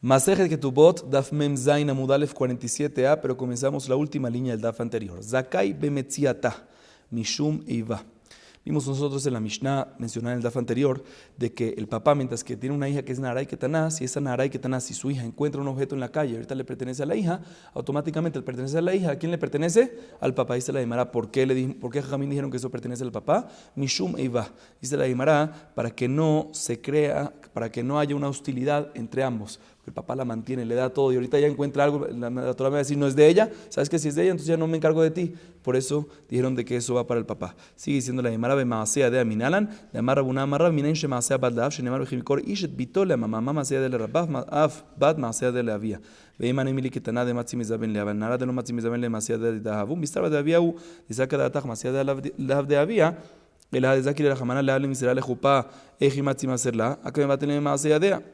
Masejet Ketubot, Daf Mem Zain Amud Alef 47a, pero comenzamos la última línea del Daf anterior. Zakai bemetziata, Mishum Eiva. Vimos nosotros en la Mishnah, mencionada en el Daf anterior, de que el papá, mientras que tiene una hija que es Naharai Ketaná, si esa Naharai Ketaná, si su hija encuentra un objeto en la calle, ahorita le pertenece a la hija, automáticamente le pertenece a la hija. ¿A quién le pertenece? Al papá. Dice la Gemara, ¿por qué Jajamín dijeron que eso pertenece al papá? Mishum Eiva. Dice la Gemara, para que no se crea, para que no haya una hostilidad entre ambos. El papá la mantiene, le da todo y ahorita ya encuentra algo, la Torah me va a decir, no es de ella, sabes que si es de ella, entonces ya no me encargo de ti. Por eso dijeron de que eso va para el papá. Sigue diciendo la Gemara, Bemaasea de Aminalan, de Amar Rabuna Amarra, Minain Shemaasea Bad Laav, Shenemar Bejimikor, Ishet Bitole, Mamá Maasea de la Rabaf, Af Bad Maasea de la Avia. Veiman Emili Ketana de Matzimizaben le Avan, Nara de no Matzimizaben le Maasea de Dahavum, Mistarba de Aviau, de Saca de Atach Maasea de Lav de Avia, el Hadezaki de la Jamana le hable Miserale Jupa, Ejimatzimaserla, acá me va a tener Maasea de.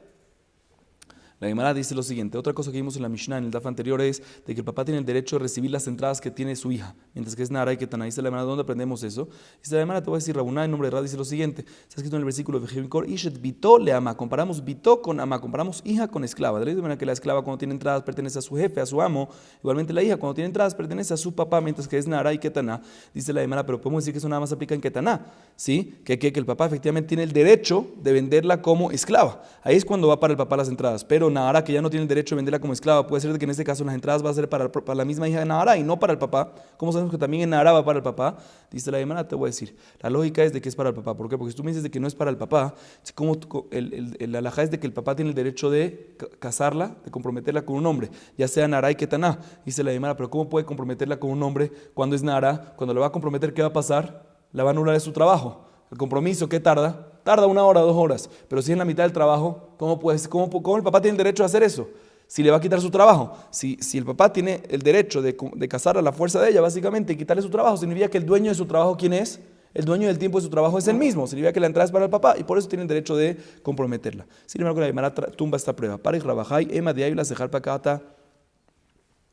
La Gemara dice lo siguiente, otra cosa que vimos en la Mishnah, en el Daf anterior, es de que el papá tiene el derecho de recibir las entradas que tiene su hija, mientras que es Naharai Ketaná. Dice la Gemara, ¿dónde aprendemos eso? Dice la Gemara, te voy a decir, Rabuná, en nombre de Ra, dice lo siguiente, está escrito en el versículo de Ishet Bito le ama, comparamos Bito con ama, comparamos hija con esclava. De la misma manera que la esclava cuando tiene entradas pertenece a su jefe, a su amo, igualmente la hija cuando tiene entradas pertenece a su papá, mientras que es Naharai Ketaná. Dice la Gemara, pero podemos decir que eso nada más aplica en Ketaná, ¿sí? Que el papá efectivamente tiene el derecho de venderla como esclava. Ahí es cuando va para el papá las entradas, pero Nahara, que ya no tiene el derecho de venderla como esclava, puede ser de que en este caso las entradas va a ser para la misma hija de Nahara y no para el papá. ¿Cómo sabemos que también en Nahara va para el papá? Dice la Gemara, te voy a decir, la lógica es de que es para el papá. ¿Por qué? Porque si tú me dices de que no es para el papá, como el alajá es de que el papá tiene el derecho de casarla, de comprometerla con un hombre, ya sea Nahara y Ketaná. Dice la Gemara, pero ¿cómo puede comprometerla con un hombre cuando es Nahara? Cuando le va a comprometer, ¿qué va a pasar? La va a anular de su trabajo. El compromiso, ¿qué tarda? Tarda 1 hora, 2 horas. Pero si es en la mitad del trabajo, ¿cómo el papá tiene el derecho a hacer eso? Si le va a quitar su trabajo. Si el papá tiene el derecho de casar a la fuerza de ella, básicamente, y quitarle su trabajo, significa que el dueño de su trabajo, ¿quién es? El dueño del tiempo de su trabajo es él mismo. Significa que la entrada es para el papá y por eso tiene el derecho de comprometerla. Sin embargo, la Gemara tumba esta prueba. Para y Rabajai, Ema de Ayla, Sejar Pacata.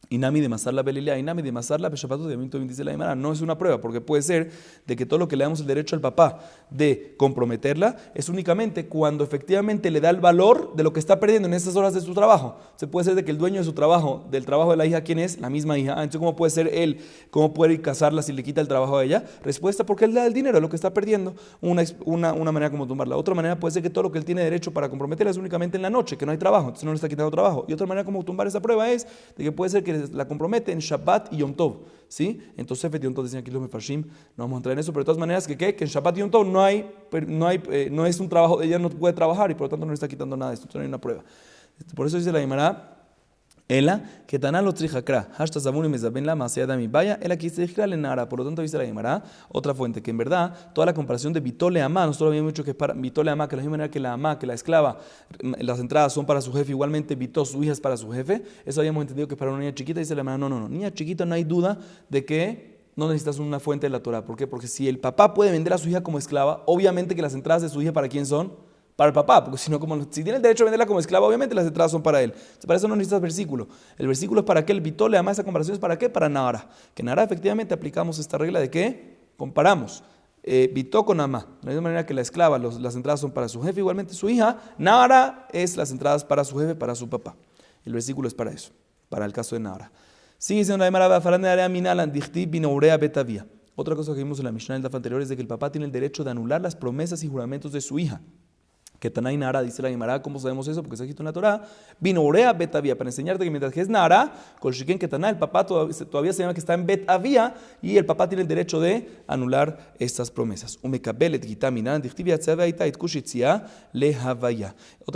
Inami de Masarla Belilea, Inami de Masarla Peshapato de Minto dice la Gemara, no es una prueba, porque puede ser de que todo lo que le damos el derecho al papá de comprometerla es únicamente cuando efectivamente le da el valor de lo que está perdiendo en esas horas de su trabajo. Se puede ser de que el dueño de su trabajo, del trabajo de la hija, ¿quién es? La misma hija. Entonces, ¿cómo puede ser él? ¿Cómo puede ir a casarla si le quita el trabajo a ella? Respuesta, porque él da el dinero, lo que está perdiendo. Una manera como tumbarla. Otra manera puede ser que todo lo que él tiene derecho para comprometerla es únicamente en la noche, que no hay trabajo, entonces no le está quitando trabajo. Y otra manera como tumbar esa prueba es de que puede ser que la compromete en Shabbat y Yom Tov, ¿sí? Entonces Sefet y Yom Tov dicen aquí los Mefarshim, no vamos a entrar en eso, pero de todas maneras que en Shabbat y Yom Tov no es un trabajo, ella no puede trabajar y por lo tanto no le está quitando nada de esto, entonces no hay una prueba. Por eso dice la Gemara, Ela, que Taná lo trijakra, hasta Zabun y Mezaben la Maseada mi vaya, Ela que se en Nara. Por lo tanto, dice la Gemara, otra fuente, que en verdad, toda la comparación de Bitole Amá, nosotros habíamos dicho que es para Bitole Amá, que la misma manera que la Amá, que la esclava, las entradas son para su jefe, igualmente Bitó, su hija es para su jefe, eso habíamos entendido que es para una niña chiquita. Dice la Gemara, no, niña chiquita no hay duda de que no necesitas una fuente de la Torah. ¿Por qué? Porque si el papá puede vender a su hija como esclava, obviamente que las entradas de su hija, ¿para quién son? Para el papá, porque si tiene el derecho a venderla como esclava, obviamente las entradas son para él. Para eso no necesitas versículo. El versículo es para qué, el Bitole, además esa comparación es para qué, para Nahara. Que Nahara efectivamente aplicamos esta regla de que comparamos Bitó con Amá. De la misma manera que la esclava, las entradas son para su jefe, igualmente su hija, Nahara es las entradas para su jefe, para su papá. El versículo es para eso, para el caso de Nahara. Sigue diciendo la Gemara, otra cosa que vimos en la Mishnah del Daf anterior es de que el papá tiene el derecho de anular las promesas y juramentos de su hija. Que Taná y Nahara, dice la Gemara, ¿cómo sabemos eso? Porque está escrito en la Torah, vino Urea Betavía, para enseñarte que mientras que es Nahara, con Shiken que Taná, el papá todavía se llama que está en Betavía y el papá tiene el derecho de anular estas promesas. Otra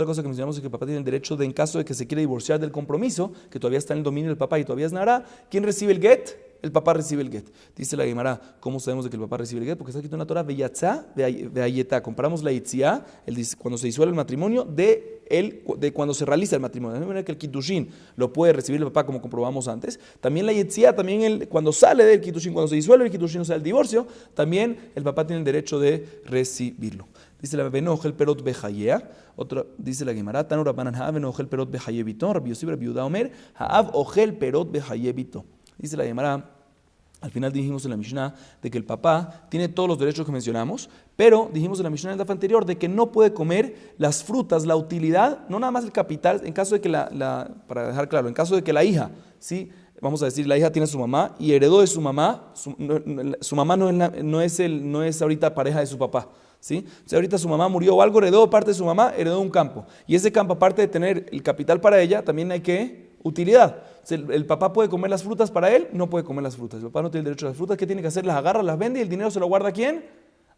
cosa que mencionamos es que el papá tiene el derecho de, en caso de que se quiera divorciar del compromiso, que todavía está en el dominio del papá y todavía es Nahara, ¿quién recibe el get? El papá recibe el get. Dice la Gemara, ¿cómo sabemos de que el papá recibe el get? Porque está escrito en la Torah, Veyatzá, Veyayetá. Comparamos la Yitzia, cuando se disuelve el matrimonio, de cuando se realiza el matrimonio. De la manera que el Kitushin lo puede recibir el papá, como comprobamos antes. También la Yitzia, también cuando sale del Kitushin, cuando se disuelve el Kitushin, o sea, el divorcio, también el papá tiene el derecho de recibirlo. Dice la Benojel Perot Bejayea. Otra, dice la Gemara, Tanur Abanan Haav Benojel Perot Bejayebito. Rabbi Yosef Rabbi Yehuda Omer, Haav Ojel Perot Bejayebito. Dice la Gemara, Al final dijimos en la Mishnah de que el papá tiene todos los derechos que mencionamos, pero dijimos en la Mishnah en el daf anterior de que no puede comer las frutas, la utilidad, no nada más el capital, en caso de que para dejar claro, en caso de que la hija, ¿sí? Vamos a decir, la hija tiene a su mamá y heredó de su mamá, su mamá no es ahorita pareja de su papá, ¿sí? O sea, ahorita su mamá murió o algo, heredó parte de su mamá, heredó un campo. Y ese campo, aparte de tener el capital para ella, también hay que utilidad. O sea, el papá puede comer las frutas para él, no puede comer las frutas. El papá no tiene el derecho a las frutas. ¿Qué tiene que hacer? Las agarra, las vende y el dinero se lo guarda ¿a quién?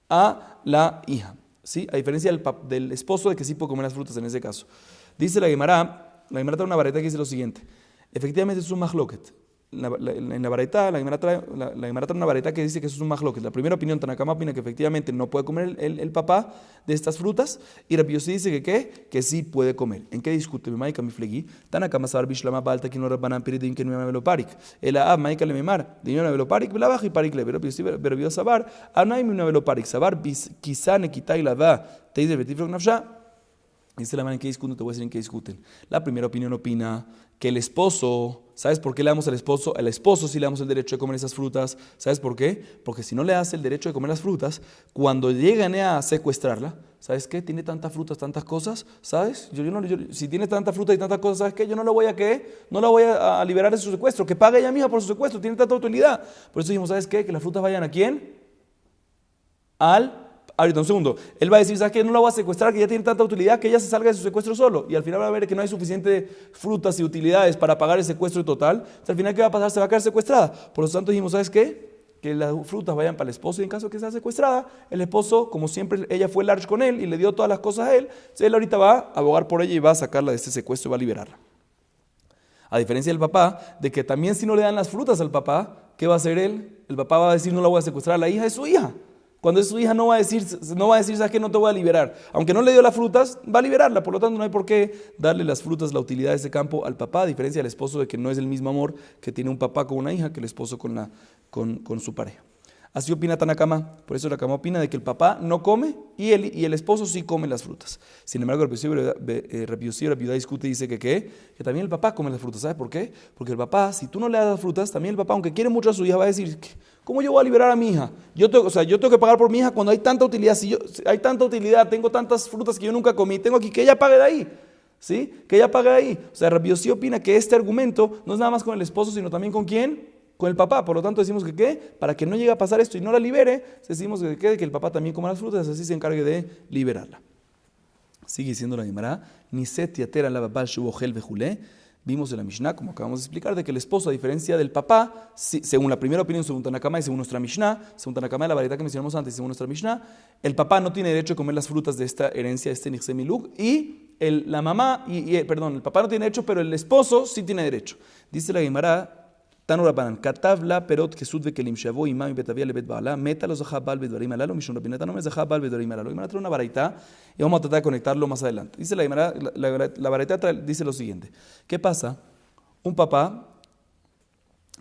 A la hija. ¿Sí? A diferencia del esposo de que sí puede comer las frutas en ese caso. Dice la Gemara trae una vareta que dice lo siguiente. Efectivamente es un mahloket. En la vareta, la Gemara trae una vareta que dice que eso es un mahloket. La primera opinión, Tanakama opina que efectivamente no puede comer el papá de estas frutas, y Rabbi Yossi dice que ¿qué? Que sí puede comer. ¿En qué discute? Maika miflegi, Tanakama sabar bishlama balta que no rabbanan piridin que no me lo parik. El a maika le memar, de no me lo parik, la baja y parik le. Rabbi Yossi sabar, anay me lo parik, sabar bis kisane kitai la da, te dice betifrok nafsha. Dice la manera en qué discuten, te voy a decir en qué discuten. La primera opinión opina que el esposo, ¿sabes por qué le damos al esposo? Al esposo sí le damos el derecho de comer esas frutas. ¿Sabes por qué? Porque si no le das el derecho de comer las frutas, cuando llegan a secuestrarla, ¿sabes qué? Tiene tantas frutas, tantas cosas, ¿sabes? Si tiene tanta fruta y tantas cosas, ¿sabes qué? Yo no lo voy a ¿qué? No la voy a liberar de su secuestro. Que pague ella misma por su secuestro, tiene tanta utilidad. Por eso dijimos, ¿sabes qué? Que las frutas vayan ¿a quién? Ahorita, un segundo. Él va a decir, ¿sabes qué? No la voy a secuestrar, que ya tiene tanta utilidad que ella se salga de su secuestro solo. Y al final va a ver que no hay suficientes frutas y utilidades para pagar el secuestro total. Entonces, al final, ¿qué va a pasar? Se va a quedar secuestrada. Por lo tanto, dijimos, ¿sabes qué? Que las frutas vayan para el esposo, y en caso de que sea secuestrada, el esposo, como siempre, ella fue large con él y le dio todas las cosas a él, entonces él ahorita va a abogar por ella y va a sacarla de este secuestro y va a liberarla. A diferencia del papá, de que también si no le dan las frutas al papá, ¿qué va a hacer él? El papá va a decir, no la voy a secuestrar a la hija, es su hija. Cuando es su hija no va a decir, ¿sabes qué? No te voy a liberar. Aunque no le dio las frutas, va a liberarla. Por lo tanto, no hay por qué darle las frutas, la utilidad de ese campo al papá, a diferencia del esposo, de que no es el mismo amor que tiene un papá con una hija que el esposo con su pareja. Así opina Tanakama. Por eso Tanakama opina de que el papá no come y el esposo sí come las frutas. Sin embargo, Rabbi Yossi discute y dice que también el papá come las frutas. ¿Sabes por qué? Porque el papá, si tú no le das las frutas, también el papá, aunque quiere mucho a su hija, va a decir, ¿cómo yo voy a liberar a mi hija? Yo tengo que pagar por mi hija cuando hay tanta utilidad. Si hay tanta utilidad, tengo tantas frutas que yo nunca comí, tengo aquí que ella pague de ahí. ¿Sí? Que ella pague de ahí. O sea, Rabbi Yossi opina que este argumento no es nada más con el esposo, sino también con ¿quién? Con el papá. Por lo tanto decimos que ¿qué? Para que no llegue a pasar esto y no la libere, decimos que el papá también coma las frutas, así se encargue de liberarla. Sigue diciendo la Gemara, Niset yatera la babal shubogel vejulé. Vimos en la Mishnah, como acabamos de explicar, de que el esposo, a diferencia del papá, según la primera opinión, según Tanakama y según nuestra Mishnah, según Tanakama de la variedad que mencionamos antes, según nuestra Mishnah, el papá no tiene derecho a comer las frutas de esta herencia, de este Nichse Miluk, y el papá no tiene derecho, pero el esposo sí tiene derecho. Dice la Gemara, Tanu Rabbanan, Katav la perot kesud vekelim shavo imam y betavia lebet baala, meta los zaha bal bedvarim alalo, mishon rabinata no me zaha bal bedvarim alalo. Y me trae una baraita y vamos a tratar de conectarlo más adelante. Dice la baraita dice lo siguiente. ¿Qué pasa? Un papá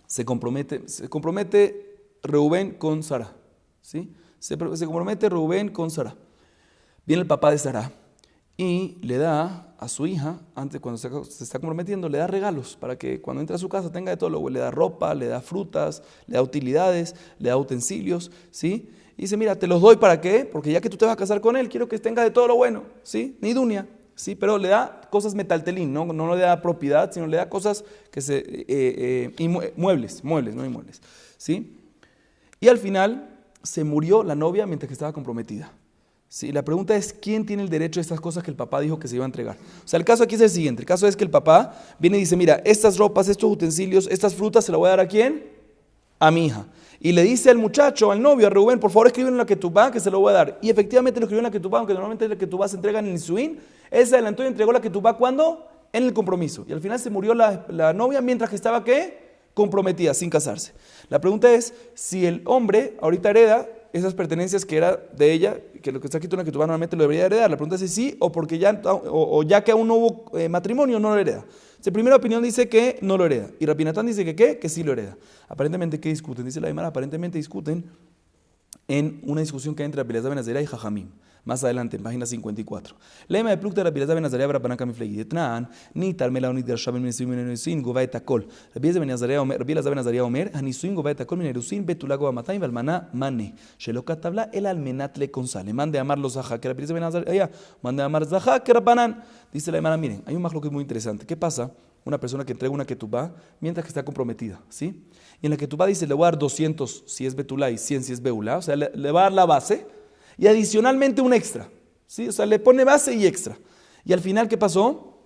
se compromete Reubén con Sara, ¿sí? Se compromete Reubén con Sara. Viene el papá de Sara y le da a su hija, antes cuando se está comprometiendo, le da regalos para que cuando entre a su casa tenga de todo. Le da ropa, le da frutas, le da utilidades, le da utensilios, ¿sí? Y dice, mira, te los doy ¿para qué? Porque ya que tú te vas a casar con él, quiero que tenga de todo lo bueno, ¿sí? Ni dunia, ¿sí? Pero le da cosas metaltelín, no le da propiedad, sino le da cosas que muebles, no inmuebles, ¿sí? Y al final se murió la novia mientras que estaba comprometida. Sí, la pregunta es, ¿quién tiene el derecho a estas cosas que el papá dijo que se iba a entregar? O sea, el caso aquí es el siguiente. El caso es que el papá viene y dice, mira, estas ropas, estos utensilios, estas frutas, ¿se las voy a dar a quién? A mi hija. Y le dice al muchacho, al novio, a Reubén, por favor escribe en la ketubá que se lo voy a dar. Y efectivamente lo escribió en la ketubá, aunque normalmente la ketubá se entrega en el nisuín. Él se adelantó y entregó la ketubá, ¿cuándo? En el compromiso. Y al final se murió la novia mientras que estaba, ¿qué? Comprometida, sin casarse. La pregunta es, si el hombre ahorita hereda esas pertenencias que era de ella, que lo que está escrito en la ketubá normalmente lo debería heredar. La pregunta es si sí o porque ya que aún no hubo matrimonio, no lo hereda. La primera opinión dice que no lo hereda. Y Rabbi Natán dice que sí lo hereda. Aparentemente, ¿qué discuten? Dice la Gemara, aparentemente discuten en una discusión que hay entre Rabbi Elazar ben Azariah y Jajamim. Más adelante, en página 54. Lema de Plukta Rabbi Elazar ben Azariah Rabbanaka Miflegi de Tnan, ni Tarmela ni Dershaben Minisuin Minisuin Govay Takol. Rabbi Elazar ben Azariah Omer, Hanisuin Govay Takol Minerusin Betulago Amatay Valmana Mane. Sheloka Tabla el Almenat le Consale. Mande a amar los Zahá, que Rabbi Elazar ben Azariah, mande a amar Zahá, que Rabbanan. Dice la hermana, miren, hay un majlo que es muy interesante. ¿Qué pasa? Una persona que entrega una ketubá mientras que está comprometida, ¿sí? Y en la ketubá dice, le voy a dar 200 si es betulá y 100 si es beulá, o sea, le va a dar la base y adicionalmente un extra, ¿sí? O sea, le pone base y extra. Y al final, ¿qué pasó?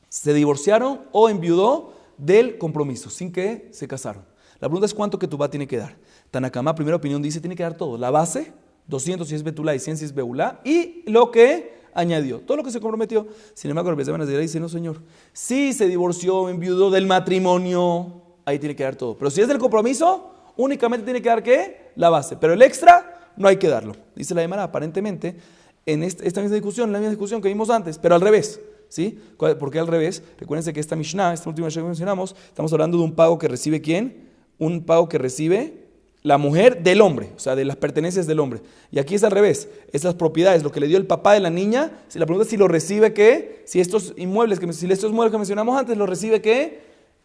Se divorciaron o enviudó del compromiso, sin que se casaron. La pregunta es cuánto ketubá tiene que dar. Tanakama, primera opinión, dice, tiene que dar todo. La base, 200 si es betulá y 100 si es beulá, y lo que añadió, todo lo que se comprometió. Sin embargo, Rabbi Elazar ben Azariah dice, no señor, si se divorció, enviudó del matrimonio, ahí tiene que dar todo. Pero si es del compromiso, únicamente tiene que dar ¿qué? La base. Pero el extra no hay que darlo. Dice la Gemara, aparentemente, en esta misma discusión, la misma discusión que vimos antes, pero al revés. ¿Sí? ¿Por qué al revés? Recuérdense que esta Mishnah, esta última Mishnah que mencionamos, estamos hablando de un pago que recibe ¿quién? Un pago que recibe la mujer del hombre, o sea, de las pertenencias del hombre. Y aquí es al revés, esas propiedades, lo que le dio el papá de la niña, si la pregunta es si lo recibe ¿qué? Si estos inmuebles, si estos inmuebles que mencionamos antes, lo recibe ¿qué?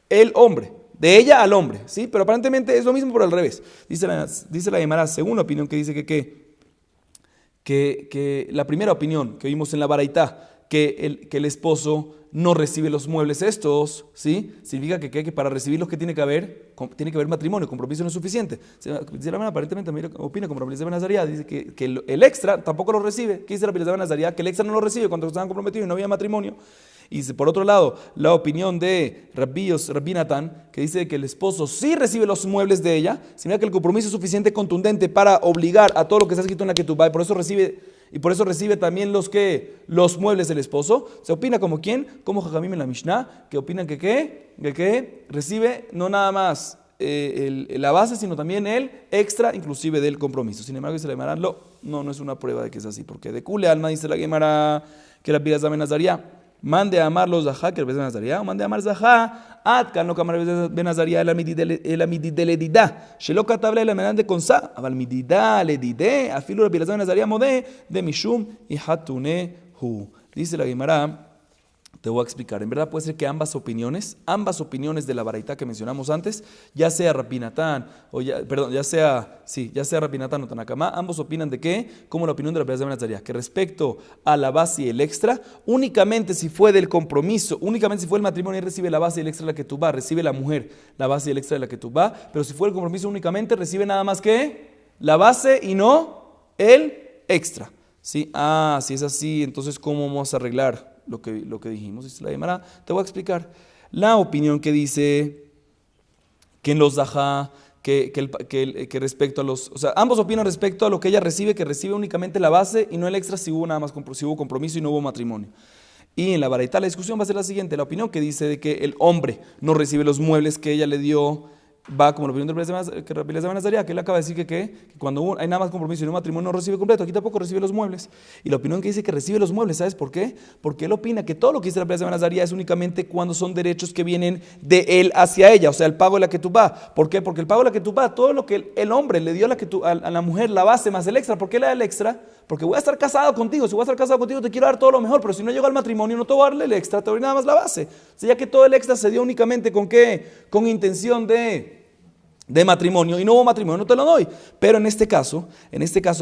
El hombre. De ella al hombre, ¿sí? Pero aparentemente es lo mismo, pero al revés. Dice la Gemara, segunda opinión, que dice que la primera opinión que vimos en la Baraitá, que el esposo no recibe los muebles estos, ¿sí? Significa que para recibir los que tiene que haber matrimonio, compromiso no es suficiente. Dice la Gemara, aparentemente también opina como Rabbi Elazar ben Azariah, dice que el extra tampoco lo recibe. ¿Qué dice Rabbi Elazar ben Azariah? Que el extra no lo recibe cuando estaban comprometidos y no había matrimonio. Y por otro lado, la opinión de Rabbi Natán, que dice que el esposo sí recibe los muebles de ella, significa que el compromiso es suficiente, contundente para obligar a todo lo que está escrito en la ketubá, y por eso recibe también los muebles del esposo. Se opina como quién, como Jajamim en la Mishnah, que opinan que recibe no nada más la base, sino también el extra, inclusive del compromiso. Sin embargo, dice la Gemara, no es una prueba de que es así, porque de Kule Alma dice la Gemara que Rabbi Elazar ben Azariah mande a amar los Zahá, que Rabbi Elazar ben Azariah, o mande a amar Zahá, Atkan, no kamar Rabbi ben Azariah, el amidide ledidá, shelo katabla el amenan de konsa, aval mididá ledidé, afilu Rabbi Elazar ben Azariah modé, de mishum y hatunehu. Dice la Gemara, te voy a explicar. En verdad puede ser que ambas opiniones de la baraitá que mencionamos antes, ya sea Rabbi Natán ya sea Rabbi Natán o Tanakama, ambos opinan de qué, como la opinión de Rabbi Elazar ben Azariah, que respecto a la base y el extra, únicamente si fue del compromiso, únicamente si fue el matrimonio, él recibe la base y el extra de la que tú vas, recibe la mujer la base y el extra de la que tú vas, pero si fue el compromiso únicamente recibe nada más que la base y no el extra. ¿Sí? Si es así, entonces ¿cómo vamos a arreglar lo que dijimos? Dice la Gemara, te voy a explicar. La opinión que dice que en los Zahá, que respecto a los, o sea, ambos opinan respecto a lo que ella recibe, que recibe únicamente la base y no el extra si hubo compromiso y no hubo matrimonio. Y en la Baraitá la discusión va a ser la siguiente, la opinión que dice de que el hombre no recibe los muebles que ella le dio, va como la opinión de Rabbi Elazar ben Azariah, que él acaba de decir que cuando hay nada más compromiso y no matrimonio no recibe completo, aquí tampoco recibe los muebles. Y la opinión que dice que recibe los muebles, ¿sabes por qué? Porque él opina que todo lo que dice Rabbi Elazar ben Azariah es únicamente cuando son derechos que vienen de él hacia ella, o sea, el pago de la ketubá. ¿Por qué? Porque el pago de la ketubá, todo lo que el hombre le dio a la mujer, la base más el extra. ¿Por qué le da el extra? Porque voy a estar casado contigo, si voy a estar casado contigo te quiero dar todo lo mejor, pero si no llego al matrimonio no te voy a darle el extra, te doy nada más la base. O sea, ya que todo el extra se dio únicamente ¿con qué? Con intención de matrimonio y no hubo matrimonio, no te lo doy. Pero en este caso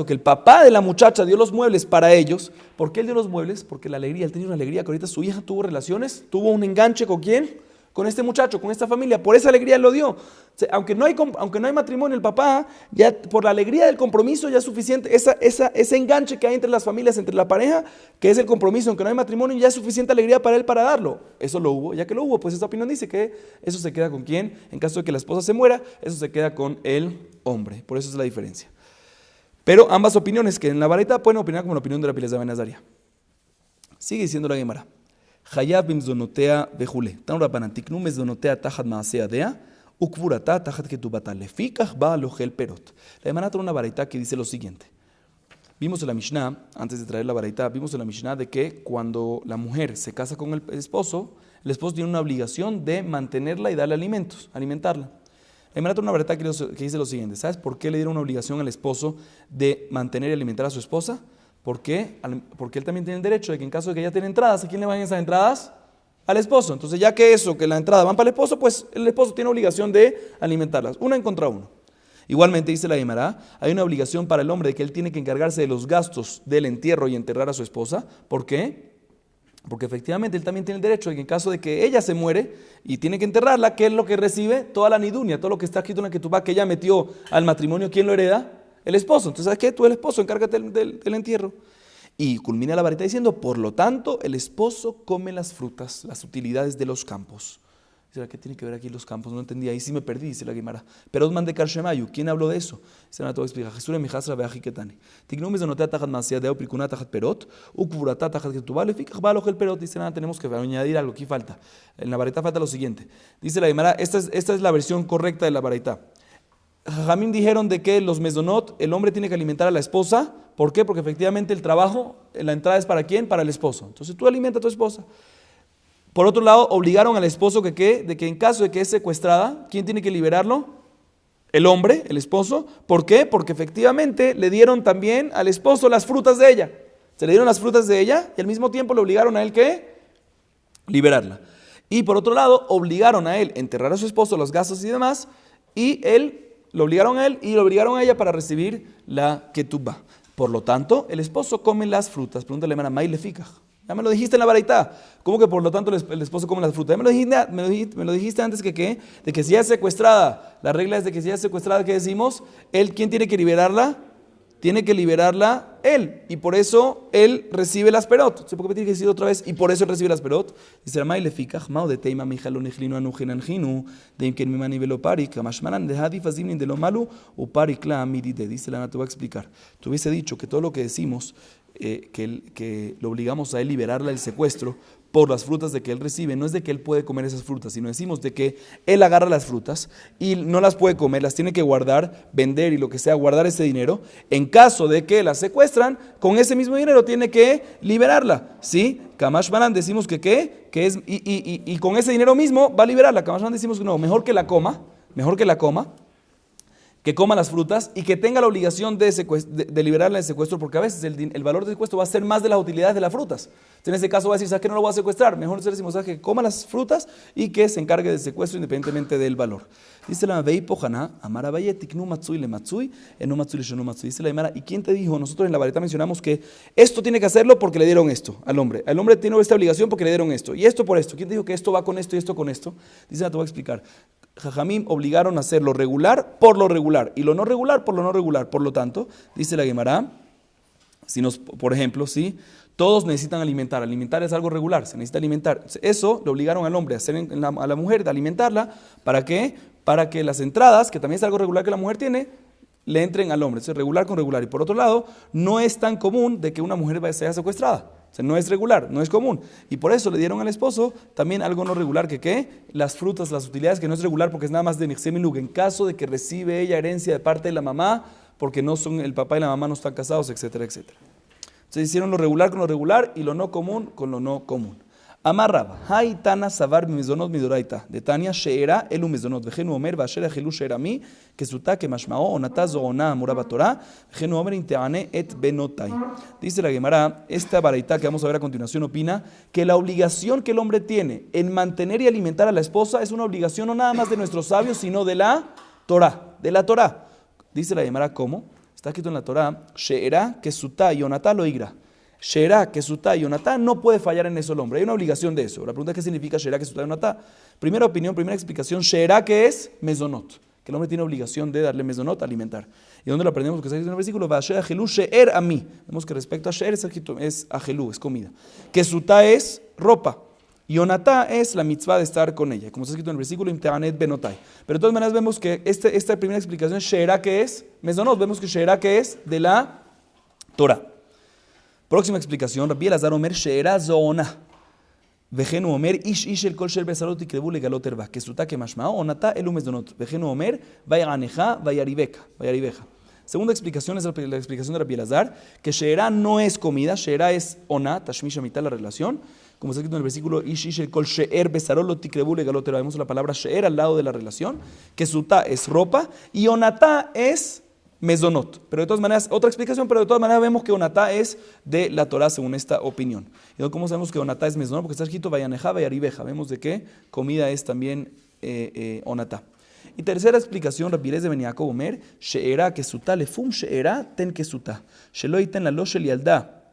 que el papá de la muchacha dio los muebles para ellos, ¿por qué él dio los muebles? Porque la alegría, él tenía una alegría que ahorita su hija tuvo relaciones, tuvo un enganche ¿con quién? Con este muchacho, con esta familia, por esa alegría él lo dio. O sea, aunque no hay matrimonio, el papá, ya por la alegría del compromiso ya es suficiente, ese enganche que hay entre las familias, entre la pareja, que es el compromiso, aunque no hay matrimonio, ya es suficiente alegría para él para darlo. Eso lo hubo, ya que lo hubo, pues esta opinión dice que eso se queda con quién, en caso de que la esposa se muera, eso se queda con el hombre, por eso es la diferencia. Pero ambas opiniones que en la Baraitá pueden opinar como la opinión de Rabbi Elazar ben Azariah. Sigue diciendo la Gemara. Hayab bimzonotea vejule. Tan rapanan tiknu mezdonotea tajat maasea dea ukvurata tajat ketubata lefikach ba lojel perot. La Gemara trae una baraitá que dice lo siguiente. Vimos en la Mishnah, antes de traer la baraitá, vimos en la Mishnah de que cuando la mujer se casa con el esposo tiene una obligación de mantenerla y darle alimentos, alimentarla. La Gemara trae una baraitá que dice lo siguiente. ¿Sabes por qué le dieron una obligación al esposo de mantener y alimentar a su esposa? ¿Por qué? Porque él también tiene el derecho de que en caso de que ella tenga entradas, ¿a quién le van esas entradas? Al esposo. Entonces, ya que la entrada van para el esposo, pues el esposo tiene obligación de alimentarlas, una en contra uno. Igualmente, dice la Gemara, hay una obligación para el hombre de que él tiene que encargarse de los gastos del entierro y enterrar a su esposa. ¿Por qué? Porque efectivamente él también tiene el derecho de que en caso de que ella se muere y tiene que enterrarla, ¿qué es lo que recibe? Toda la nidunia, todo lo que está escrito en la ketubá que ella metió al matrimonio, ¿quién lo hereda? El esposo. Entonces, ¿sabes qué? Tú el esposo, encárgate del entierro. Y culmina la varita diciendo, por lo tanto, el esposo come las frutas, las utilidades de los campos. Dice, ¿qué tiene que ver aquí los campos? No entendí, ahí sí me perdí, dice la Gemara. Pero Osman de Karshemayu, ¿quién habló de eso? Dice, no te voy a explicar. Jesús mi jasra veaji ketani. Tignum es de notea tajat masiadeo prikuna tajat perot, ukburata tajat ketubale, fikaj baloj el perot. Dice, nada, tenemos que añadir algo, aquí falta. En la varita falta lo siguiente. Dice la Gemara, esta es la versión correcta de la varita. Jajamim dijeron de que los mesonot, el hombre tiene que alimentar a la esposa. ¿Por qué? Porque efectivamente el trabajo, la entrada es para ¿quién? Para el esposo. Entonces tú alimenta a tu esposa. Por otro lado, obligaron al esposo de que en caso de que es secuestrada, ¿quién tiene que liberarlo? El hombre, el esposo. ¿Por qué? Porque efectivamente le dieron también al esposo las frutas de ella. Se le dieron las frutas de ella y al mismo tiempo le obligaron a él ¿qué? Liberarla. Y por otro lado, obligaron a él a enterrar a su esposo, los gastos y demás, y lo obligaron a él y lo obligaron a ella para recibir la ketubá. Por lo tanto, el esposo come las frutas. Pregúntale a May le fikaj. Ya me lo dijiste en la baraita. ¿Cómo que por lo tanto el esposo come las frutas? Ya me lo dijiste antes de que si ella es secuestrada, la regla es de que si ella es secuestrada, ¿qué decimos? ¿Quién tiene que liberarla? Tiene que liberarla él. Y por eso él recibe las perot. ¿Por qué me tiene que decir otra vez? Y por eso él recibe las perot. Dice, Ramay le fikaj, mao de teima mijalo nechlino anujenanjinu, de imken mimani velo parik, amashmanan de hadif azimnin de lo malu, o parik la amiride. Dice la te voy a explicar. Tú hubiese dicho que todo lo que decimos, que lo obligamos a él liberarla del secuestro por las frutas de que él recibe, no es de que él puede comer esas frutas, sino decimos de que él agarra las frutas y no las puede comer, las tiene que guardar, vender y lo que sea, guardar ese dinero. En caso de que las secuestran, con ese mismo dinero tiene que liberarla, ¿sí? Kamash Banan decimos que es, y con ese dinero mismo va a liberarla. Kamash Banan decimos que no, mejor que la coma, que coma las frutas y que tenga la obligación de liberarla del secuestro, porque a veces el valor del secuestro va a ser más de las utilidades de las frutas. Entonces, en ese caso va a decir, ¿sabes qué? No lo voy a secuestrar. Mejor nosotros decimos, ¿sabes qué? Que coma las frutas y que se encargue del secuestro independientemente del valor. Dice la Vei Pohana, Amara Bayetik no matsui le matsui, no matsui le no matsui. Dice la Gemara, ¿y quién te dijo? Nosotros en la vareta mencionamos que esto tiene que hacerlo porque le dieron esto al hombre. El hombre tiene esta obligación porque le dieron esto. Y esto por esto. ¿Quién te dijo que esto va con esto y esto con esto? Dice, te voy a explicar. Jajamim obligaron a hacer lo regular por lo regular y lo no regular por lo no regular. Por lo tanto, dice la Gemara, por ejemplo, ¿sí? Todos necesitan alimentar. Alimentar es algo regular, se necesita alimentar. Eso le obligaron al hombre a hacer a la mujer de alimentarla. ¿Para qué? Para que las entradas, que también es algo regular que la mujer tiene, le entren al hombre. Eso es regular con regular. Y por otro lado, no es tan común de que una mujer sea secuestrada. O sea, no es regular, no es común. Y por eso le dieron al esposo también algo no regular, que ¿qué? Las frutas, las utilidades, que no es regular porque es nada más de Nixemilug. En caso de que recibe ella herencia de parte de la mamá, porque el papá y la mamá no están casados, etcétera, etcétera. Entonces hicieron lo regular con lo regular y lo no común con lo no común. Amarraba, Haitana Savar Mizonot Midoraita, de Tania Sheera, Elu Mizonot, Vejenu Omer, Bashera Helu Sheerami, que suta que Mashmao, Onatazo Ona, Muraba Torah, Vejenu Omer Inteane et Benotai. Dice la Gemara, esta baraita que vamos a ver a continuación opina que la obligación que el hombre tiene en mantener y alimentar a la esposa es una obligación no nada más de nuestros sabios, sino de la Torah, Dice la Gemara, ¿cómo? Está escrito en la Torah, Sheera, que suta y Onatá lo igra. Shera, Kesutá y Onatá, no puede fallar en eso el hombre. Hay una obligación de eso. La pregunta es: ¿qué significa Shera, Kesutá y Onatá? Primera opinión, primera explicación: Shera, que es mezonot, que el hombre tiene obligación de darle mezonot a alimentar. ¿Y dónde lo aprendemos? Porque está escrito en el versículo: Vasher Ajelú Sheer a mí. Vemos que respecto a Sheer es Ajelú, es comida. Kesutá es ropa. Y Onatá es la mitzvah de estar con ella, como está escrito en el versículo Imteanet Benotai. Pero de todas maneras vemos que esta primera explicación, Shera, que es mezonot, vemos que Shera, que es de la Torah. Próxima explicación, Rabbi Elazar Omer Sheera Zoona. Vejenu Omer Ish el Kol Shel Besarot y Krebu Legalot Erba. Que suta que mashmao Onata Elu Mezdonot. Vejenu Omer Vayaneja Vayaribeja. Segunda explicación es la explicación de Rabbi Elazar, que Sheera no es comida, Sheera es Ona, Tashmish Amitá, la relación. Como está escrito en el versículo Ish el Kol Sheer Besarot y Krebu Legalot Erba. Vemos la palabra Sheer al lado de la relación. Que suta es ropa y Onata es mezonot. Pero de todas maneras, otra explicación, pero de todas maneras vemos que onatá es de la Torah según esta opinión. ¿Y cómo sabemos que onatá es mezonot? Porque está escrito vayaneja, vayaribeja. Vemos de qué comida es también onatá. Y tercera explicación, Rabbi Eliezer ben Yaakov Omer, she'era kesutá lefum she'era ten kesutá. Shelo iten la lo shel yalda.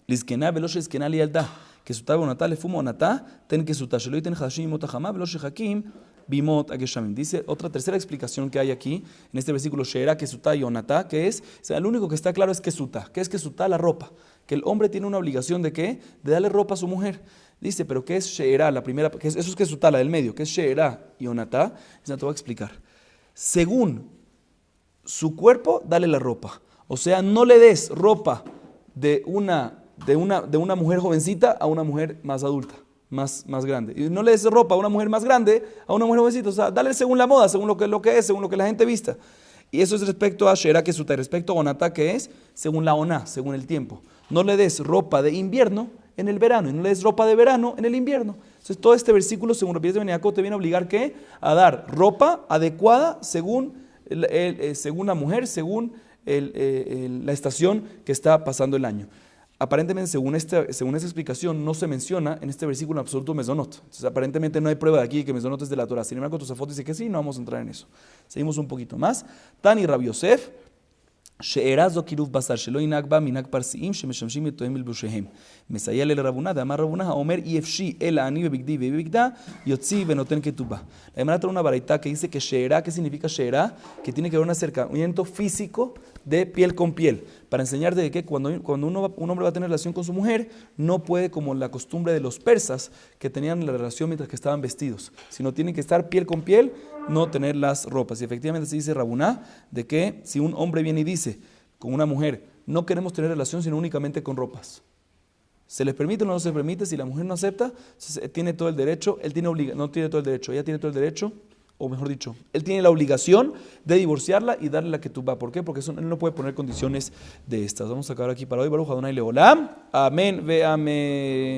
Lizkená velo shel yalda. Kesutá onatá lefum onatá ten kesutá. Shelo iten chadashim imot hachama velo shehakim bimot ageshamim. Dice otra tercera explicación que hay aquí en este versículo, she'era kesutá y onatá, que es, o sea, lo único que está claro es kesutá. ¿Qué es kesutá? La ropa. Que el hombre tiene una obligación de ¿qué? De darle ropa a su mujer. Dice, pero ¿qué es she'era? La primera, eso es kesutá, la del medio. ¿Qué es she'era y onatá? Eso te voy a explicar. Según su cuerpo, dale la ropa. O sea, no le des ropa de una mujer jovencita a una mujer más adulta, más grande. Y no le des ropa a una mujer más grande a una mujer jovencita. O sea, dale según la moda, según lo que es, según lo que la gente vista. Y eso es respecto a she'era kesutá. Respecto a onatá, que es según la oná, según el tiempo. No le des ropa de invierno en el verano, y no le des ropa de verano en el invierno. Entonces todo este versículo, según Rabbi Eliezer ben Yaakov, te viene a obligar ¿qué? A dar ropa adecuada según la mujer, según la estación que está pasando el año. Aparentemente, según esta explicación, no se menciona en este versículo en absoluto mezonot. Entonces, aparentemente no hay prueba de aquí que mezonot es de la Torah. Sin embargo, Tosafot dice que sí, no vamos a entrar en eso. Seguimos un poquito más. Tani Rabbi Yosef, she'era zo kiruv basar shelo ינהג בה מנהג פרסיים שמשמשים יתומים בלבושיהם. מסייע לרבונה, דאמר רבונה האומר אי אפשי אלא אני בבגדי ובבגדה יוציא ונותן כתובה. La Gemara trae una baraita que dice que she'era, ¿qué significa she'era? Que tiene que haber un acercamiento físico de piel con piel, para enseñar de que cuando un hombre va a tener relación con su mujer, no puede como la costumbre de los persas que tenían la relación mientras que estaban vestidos, sino tienen que estar piel con piel, no tener las ropas. Y efectivamente se dice Rabuná, de que si un hombre viene y dice con una mujer, no queremos tener relación sino únicamente con ropas, ¿se les permite o no se les permite? Si la mujer no acepta, tiene todo el derecho, no tiene todo el derecho, ella tiene todo el derecho, o mejor dicho, él tiene la obligación de divorciarla y darle la ketubá. ¿Por qué? Porque él no puede poner condiciones de estas. Vamos a acabar aquí para hoy. Baruch Adonai Leolam. Amén ve amén.